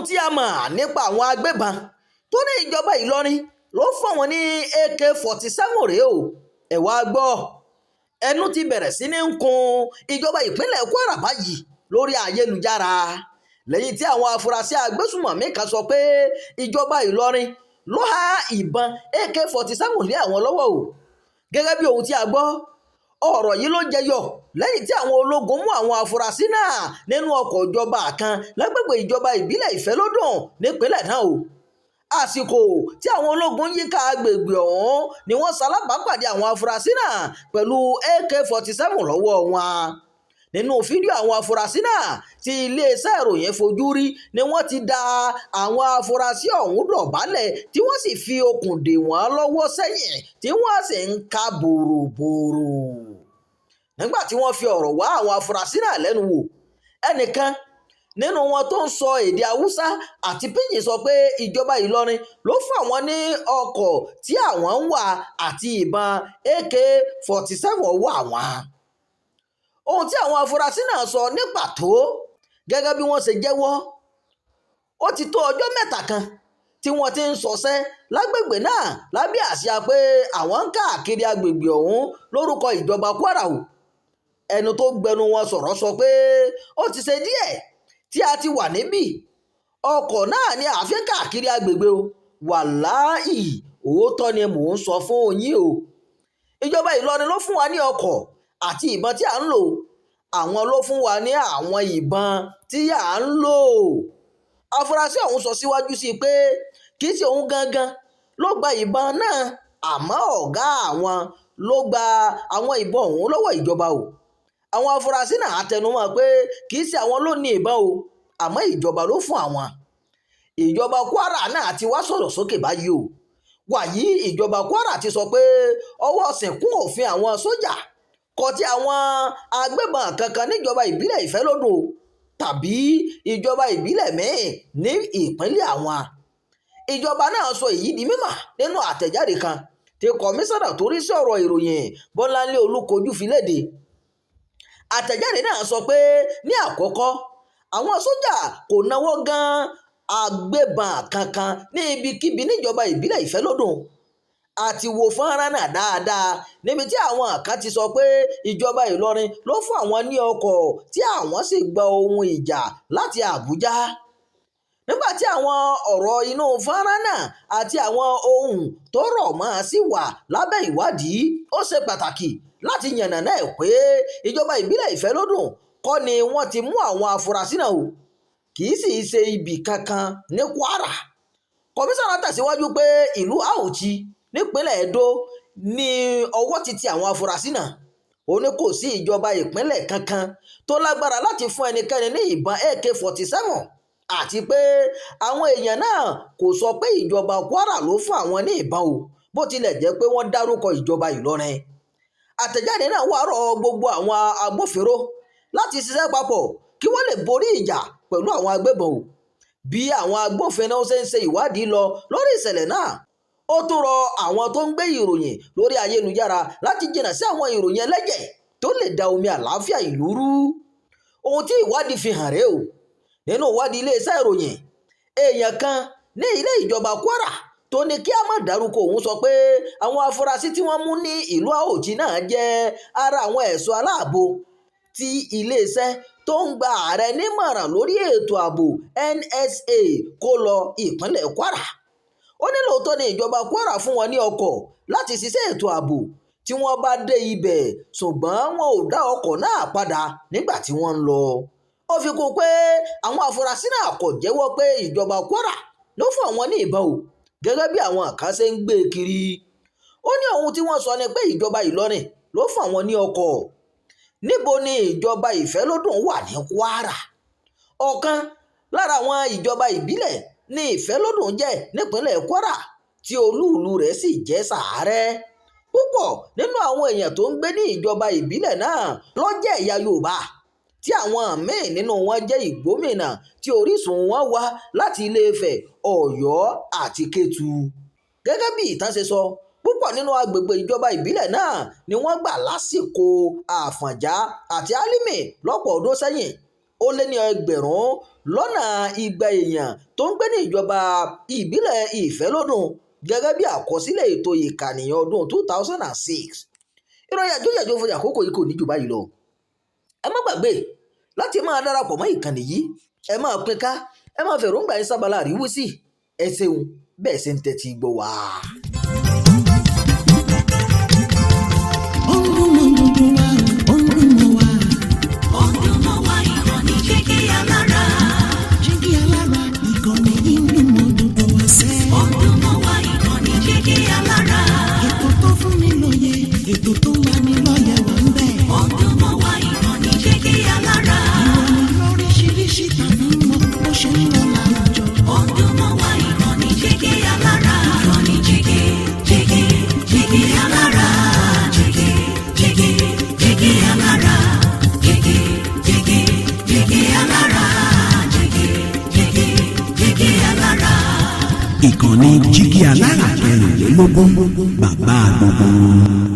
ohun tí a mọ̀ nípa àwọn agbébọn tó ní ìjọba Ìlọrin ló fún wọn ní AK-47 rèé o ẹ wá gbọ́ ẹnu ti bẹ̀rẹ̀ sí ní kun ìjọba ìpínlẹ̀ Kwara báyìí lórí ayélujára lẹ́yìn tí àwọn afurasí agbésùmọ̀mí kan sọ pé ìjọba Ìlọrin ló há ìbọn AK-47 lé àwọn lọ́wọ́ o gẹ́gẹ́ bí ohun tí a gbọ́ ọ̀rọ̀ yìí ló jẹyọ lẹ́yìn tí àwọn ológun mú àwọn afurasí náà nínú ọkọ̀ ìjọba kan lágbègbè ìjọba ìbílẹ̀ Ìfẹ́lódùn nípínlẹ̀ náà o àsìkò tí àwọn ológun yíká agbègbè ọ̀hún ni wọ́n ṣalábàápàdé àwọn afurasí náà pẹ̀lú AK-47 lọ́wọ́ wọn nínú fídíò àwọn afurasí náà tí iléeṣẹ́ ìròyìn fojú rí ni wọ́n ti da àwọn afurasí ọ̀hún dọ̀bálẹ̀ tí wọ́n sì fi okùn dè wọ́n lọ́wọ́ sẹ́yìn tí wọ́n sì ń ka bòròbòrò nígbà tí wọ́n fi ọ̀rọ̀ wá àwọn afurasí náà lẹ́nu wò ẹnìkan nínú wọn tó ń sọ èdè haúsá àti pidgin sọ pé ìjọba Ìlọrin ló fún àwọn ní ọkọ̀ tí àwọn ń wà àti ìbọn AK-47 ọwọ́ àwọn ohun tí àwọn afurasí náà sọ ní pàtó gẹ́gẹ́ bí wọ́n ṣe jẹ́wọ́ ó ti tó ọjọ́ mẹ́ta kan tí wọ́n ti ń ṣọṣẹ́ lágbègbè náà lábẹ́ àsíá pé àwọn ń káàkiri agbègbè ọ̀hún lórúkọ ìjọba Kwara o ẹnu tó gbẹnu wọn sọ̀rọ̀ sọ pé ó ti ṣe díẹ̀ tí a ti wà níbí ọkọ̀ náà ni àfi káàkiri agbègbè o wàláhì òótọ́ ni mò ń sọ fún yín o ìjọba Ìlọrin ló fún wa ní ọkọ̀ àti ìbọn tí à ń lò àwọn ló fún wa ní àwọn ìbọn tí à ń lò afurasí ọ̀hún sọ síwájú sí i pé kì í ṣe òun gangan ló gba ìbọn náà àmọ́ ọ̀gá àwọn ló gba àwọn ìbọn ọ̀hún lọ́wọ́ ìjọba o àwọn afurasí náà àtẹnumọ́ pé kì í ṣe àwọn ló ní ìbọn o àmọ́ ìjọba ló fún àwọn ìjọba Kwara náà ti wá sọ̀rọ̀ sókè báyìí o wàyí ìjọba Kwara ti sọ pé ọwọ́ ṣìnkún òfin àwọn sójà kò tí àwọn agbébọn kankan níjọba ìbílẹ̀ Ìfẹ́lódùn tàbí ìjọba ìbílẹ̀ míì ní ìpínlẹ̀ àwọn ìjọba náà sọ èyí di mímọ̀ nínú àtẹ̀jáde kan tí kọmíṣánná tó rí sí ọ̀rọ̀ ìròyìn Bọ́láńlé Olúkojú fi léde àtẹ̀jáde náà sọ pé ní àkọ́kọ́ àwọn sójà kò náwó gan agbébọn kankan ní ibikíbi níjọba ìbílẹ̀ Ìfẹ́lódùn àti wo fọ́nrán náà dáadáa níbi tí àwọn kan ti sọ pé ìjọba Ìlọrin ló fún àwọn ní ọkọ̀ tí àwọn sì gba ohun ìjà láti Àbújá nígbà tí àwọn ọ̀rọ̀ inú fọ́nrán náà àti àwọn ohun tó rọ̀ mọ́ sí wà lábẹ́ ìwádìí ó ṣe pàtàkì láti yànnàná ẹ̀ pé ìjọba ìbílẹ̀ Ìfẹ́lódùn kọ́ ni wọ́n ti mú àwọn afurasí náà o kì í sì ṣe ibì kankan ní Kwara kọmíṣánná tẹ̀síwájú pé ìlú Auchi nípínlẹ̀ Edo ní ọwọ́ ti tẹ àwọn afurasí náà ó ní kò sí ìjọba ìpínlẹ̀ kankan tó lágbára láti fún ẹnikẹ́ni ní ìbọn AK-47 àti pé àwọn èèyàn náà kò sọ pé ìjọba Kwara ló fún àwọn ní ìbọn o bó tilẹ̀ jẹ́ pé wọ́n dárúkọ ìjọba Ìlọrin àtẹ̀jáde náà wá rọ̀ gbogbo àwọn agbófinró láti ṣiṣẹ́ papọ̀ kí wọ́n lè borí ìjà pẹ̀lú àwọn agbébọn o bí àwọn agbófinró ṣe ń ṣe ìwádìí lọ lórí ìṣẹ̀lẹ̀ náà ó tún rọ àwọn tó ń gbé ìròyìn lórí ayélujára láti jìnnà sí àwọn ìròyìn ẹlẹ́jẹ̀ tó lè da omi àlàáfíà ìlú rú ohun tí ìwádìí fi hàn rèé o nínú ìwádìí iléeṣẹ́ ìròyìn èèyàn kan ní ilé ìjọba Kwara tó ní kí a má dárúkọ òun sọ pé àwọn afurasí tí wọ́n mú ní ìlú Auchi náà jẹ́ ara àwọn ẹ̀ṣọ́ aláàbò tí iléeṣẹ́ tó ń gba ààrẹ nímọ̀ràn lórí ètò ààbò NSA kó lọ ìpínlẹ̀ Kwara ó ní lóòótọ́ ni ìjọba Kwara fún wọn ní ọkọ̀ láti ṣiṣẹ́ ètò ààbò tí wọ́n bá dé ibẹ̀ ṣùgbọ́n wọn ò dá ọkọ̀ náà padà nígbà tí wọ́n ń lọ ó fi kún pé àwọn afurasí náà kò jẹ́wọ́ pé ìjọba Kwara ló fún àwọn ní ìbọn o gẹ́gẹ́ bí àwọn kan ṣe ń gbé kiri ó ní ohun tí wọ́n sọ ni pé ìjọba Ìlọrin ló fún àwọn ní ọkọ̀ níbo ni ìjọba Ìfẹ́lódùn wà ní Kwara ọ̀kan lára àwọn ìjọba ìbílẹ̀ ní Ìfẹ́lódùn jẹ́ nípínlẹ̀ Kwara tí olúùlú rẹ̀ sì jẹ́ Sàárẹ́ púpọ̀ nínú àwọn èèyàn tó ń gbé ní ìjọba ìbílẹ̀ náà ló jẹ́ ẹ̀yà Yorùbá tí àwọn míì nínú wọn jẹ́ Ìgbómìnà tí orísun wọn wá láti Ilé-Ifẹ̀ Ọ̀yọ́ àti Kétu gẹ́gẹ́ bí ìtàn ṣe sọ púpọ̀ nínú agbègbè ìjọba ìbílẹ̀ náà ni wọ́n gbà lásìkò Àfọ̀njá àti Álímì lọ́pọ̀ ọdún sẹ́yìn ó lé ní ẹgbẹ̀rún lọ́nà 200 èèyàn tó ń gbé ní ìjọba ìbílẹ̀ Ìfẹ́lódùn gẹ́gẹ́ bí àkọsílẹ̀ ètò ìkànìyàn ọdún 2006. ìròyìn àjọyàjọ fún àkókò yìí kò ní jù báyìí lọ. ẹ má gbàgbé láti máa darapọ̀ mọ́ ìkànnì yìí, ẹ máa pín ká, ẹ máa fèròǹgbà yín sábàlá àríwísí. ẹ ṣeun bẹ́ẹ̀ ṣe ń tẹ́tí gbọ́ wá. Ètò tó máa ní lọ́yẹ̀ wà ń bẹ̀. Ọdún mọ́ wa ìkànnì Jígí Alára. Ìròyìn lóríṣiríṣi tàbí mọ bó ṣe ń lọ láwùjọ. Ọdún mọ́ wa ìkànnì Jígí Alára. Ìkànnì Jígí Alára. Jígí Alára. Jígí Alára. Jígí Alára. Ìkànnì Jígí Alára 24 bàbá gbogbo.